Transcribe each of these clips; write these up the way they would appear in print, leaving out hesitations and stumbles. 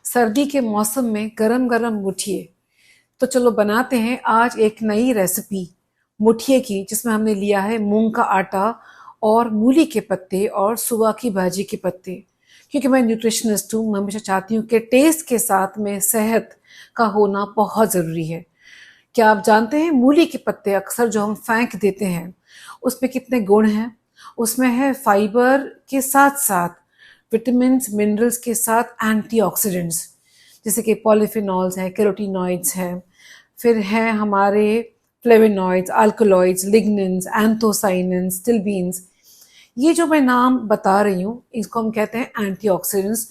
सर्दी के मौसम में गरम गरम मुठिए। तो चलो बनाते हैं आज एक नई रेसिपी मुठिए की, जिसमें हमने लिया है मूंग का आटा और मूली के पत्ते और सुआ की भाजी के पत्ते। क्योंकि मैं न्यूट्रिशनिस्ट हूँ, मैं हमेशा चाहती हूँ कि टेस्ट के साथ में सेहत का होना बहुत ज़रूरी है। क्या आप जानते हैं मूली के पत्ते अक्सर जो हम फेंक देते हैं उसमें कितने गुण हैं? उसमें है फाइबर के साथ साथ विटामिन मिनरल्स के साथ एंटीऑक्सीडेंट्स, जैसे कि पॉलीफिनॉल्स हैं, कैरोटीनॉइड्स हैं, फिर हैं हमारे फ्लेवोनॉइड्स, अल्कलॉइड्स, लिग्निन्स, एंथोसाइनिन्स, टिलबीन्स। ये जो मैं नाम बता रही हूँ इसको हम कहते हैं एंटीऑक्सीडेंट्स,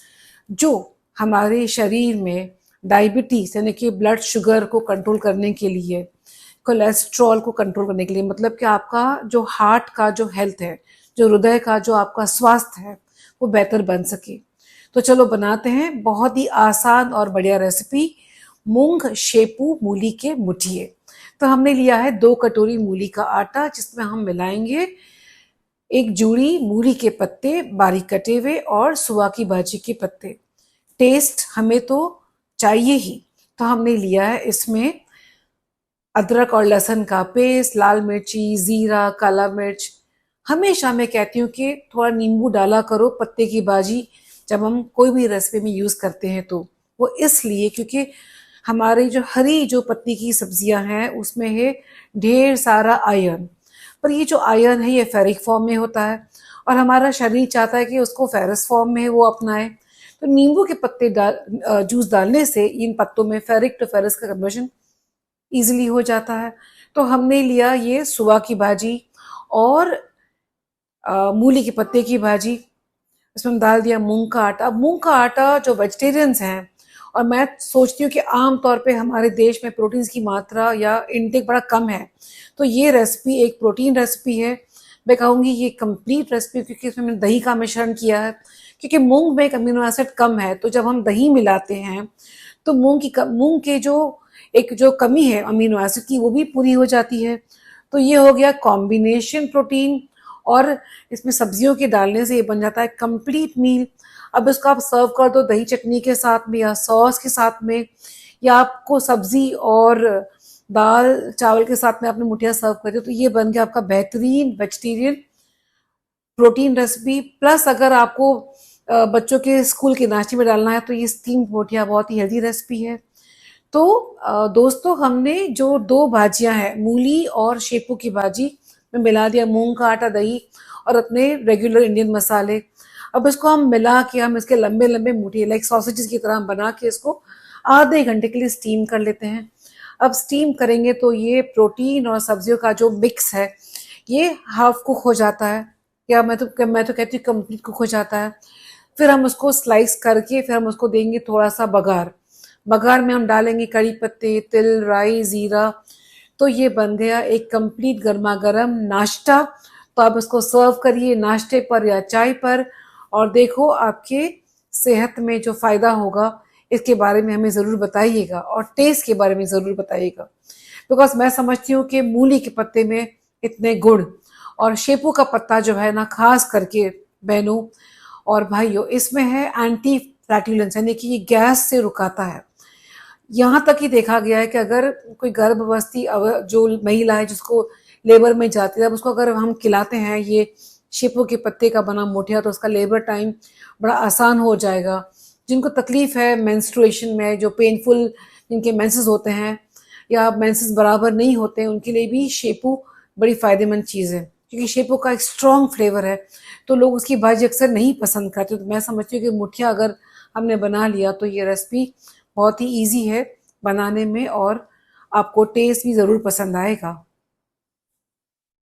जो हमारे शरीर में डायबिटीज यानी कि ब्लड शुगर को कंट्रोल करने के लिए, कोलेस्ट्रॉल को कंट्रोल करने के लिए, मतलब कि आपका जो हार्ट का जो हेल्थ है, जो हृदय का जो आपका स्वास्थ्य है, वो बेहतर बन सके। तो चलो बनाते हैं बहुत ही आसान और बढ़िया रेसिपी, मूंग शेपू मूली के मुठिए। तो हमने लिया है 2 कटोरी मूली का आटा, जिसमें हम मिलाएंगे 1 जूड़ी मूली के पत्ते बारीक कटे हुए और सुआ की भाजी के पत्ते। टेस्ट हमें तो चाहिए ही, तो हमने लिया है इसमें अदरक और लहसुन का पेस्ट, लाल मिर्ची, जीरा, काला मिर्च। हमेशा मैं कहती हूँ कि थोड़ा नींबू डाला करो पत्ते की भाजी जब हम कोई भी रेसिपी में यूज़ करते हैं, तो वो इसलिए क्योंकि हमारी जो हरी जो पत्ती की सब्जियां हैं उसमें है ढेर सारा आयरन। पर ये जो आयरन है ये फेरिक फॉर्म में होता है और हमारा शरीर चाहता है कि उसको फेरस फॉर्म में वो अपनाए। तो नींबू के पत्ते जूस डालने से इन पत्तों में फेरिक टू फेरस का कन्वर्जन ईजिली हो जाता है। तो हमने लिया ये सुआ की भाजी और मूली के पत्ते की भाजी। इसमें हम डाल दिया मूंग का आटा। मूंग का आटा जो वेजिटेरियंस हैं, और मैं सोचती हूँ कि आम तौर पे हमारे देश में प्रोटीन्स की मात्रा या इनटेक बड़ा कम है, तो ये रेसिपी एक प्रोटीन रेसिपी है। मैं कहूँगी ये कंप्लीट रेसिपी, क्योंकि इसमें मैंने दही का मिश्रण किया है। क्योंकि मूंग में एक अमीनो एसिड कम है, तो जब हम दही मिलाते हैं तो मूंग के जो कमी है अमीनो एसिड की, वो भी पूरी हो जाती है। तो ये हो गया कॉम्बिनेशन प्रोटीन, और इसमें सब्जियों के डालने से ये बन जाता है कंप्लीट मील। अब इसको आप सर्व कर दो दही चटनी के साथ में या सॉस के साथ में, या आपको सब्जी और दाल चावल के साथ में आपने मुठिया सर्व कर दिया, तो ये बन गया आपका बेहतरीन वेजिटेरियन प्रोटीन रेसिपी। प्लस अगर आपको बच्चों के स्कूल के नाश्ते में डालना है तो ये स्टीम्ड मुठिया बहुत ही हेल्दी रेसिपी है। तो दोस्तों, हमने जो 2 भाजियां हैं, मूली और शेपू की भाजी में मिला दिया मूंग का आटा, दही और अपने रेगुलर इंडियन मसाले। अब इसको हम मिला के हम इसके लंबे लंबे मुठिए लाइक सॉसेजेस की तरह बना के इसको आधे घंटे के लिए स्टीम कर लेते हैं। अब स्टीम करेंगे तो ये प्रोटीन और सब्जियों का जो मिक्स है ये हाफ कुक हो जाता है, या मैं तो कहती हूँ कंप्लीट कुक हो जाता है। फिर हम उसको स्लाइस करके फिर हम उसको देंगे थोड़ा सा बघार। बघार में हम डालेंगे कड़ी पत्ते, तिल, राई, जीरा। तो ये बन गया एक कंप्लीट गर्मा गर्म नाश्ता। तो आप इसको सर्व करिए नाश्ते पर या चाय पर, और देखो आपके सेहत में जो फायदा होगा इसके बारे में हमें ज़रूर बताइएगा, और टेस्ट के बारे में ज़रूर बताइएगा। बिकॉज मैं समझती हूँ कि मूली के पत्ते में इतने गुण, और शेपू का पत्ता जो है ना, खास करके बहनों और भाइयों, इसमें है एंटी फ्लैटुलेंस, यानी कि ये गैस से रुकाता है। यहाँ तक ही देखा गया है कि अगर कोई गर्भवस्थी जो महिला है जिसको लेबर में जाती है, अब उसको अगर हम खिलाते हैं ये शेपू के पत्ते का बना मुठिया, तो उसका लेबर टाइम बड़ा आसान हो जाएगा। जिनको तकलीफ है मेंस्ट्रुएशन में, जो पेनफुल जिनके मेंसेस होते हैं या मेंसेस बराबर नहीं होते हैं, उनके लिए भी शेपू बड़ी फ़ायदेमंद चीज़ है। क्योंकि शेपू का एक स्ट्रॉन्ग फ्लेवर है, तो लोग उसकी भाजी अक्सर नहीं पसंद करते। तो मैं समझती हूँ कि मुठिया अगर हमने बना लिया तो ये रेसिपी बहुत ही ईजी है बनाने में, और आपको टेस्ट भी ज़रूर पसंद आएगा।